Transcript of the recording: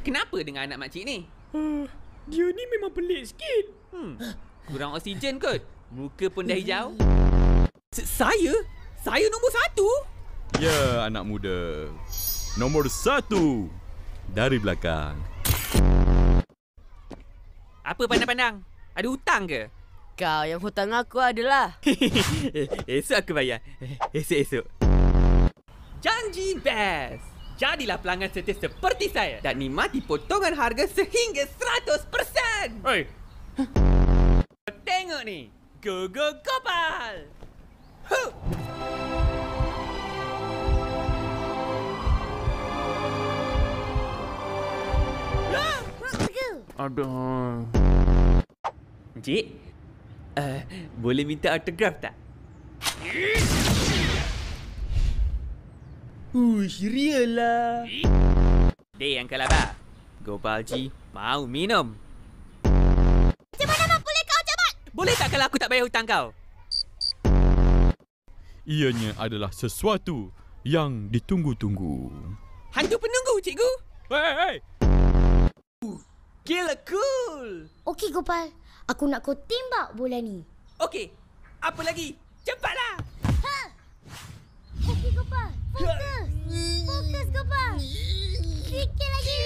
Kenapa dengan anak makcik ni? Dia ni memang pelik sikit. Kurang oksigen kot. Muka pun dah hijau. Saya? Saya nombor 1? Ya, anak muda. Nombor 1 dari belakang. Apa pandang-pandang? Ada hutang ke? Kau yang hutang aku adalah. Esok aku bayar. Esok. Janji best. Jadilah pelanggan setia seperti saya dan nikmati potongan harga sehingga 100%. Oi. Tengok ni. Go Gopal. Aduh. Encik, boleh minta autograf tak? Real lah. Dek Uncle Abah. Gopal Ji mau minum. Macam mana mak boleh kau cabat? Boleh tak kalau aku tak bayar hutang kau? Ianya adalah sesuatu yang ditunggu-tunggu. Hantu penunggu, cikgu. Hei! Gila cool. Okey Gopal, aku nak kau tembak bola ni. Okey, apa lagi? Cepatlah. Okey Gopal, fokus. Fokus Gopal. Sikit lagi.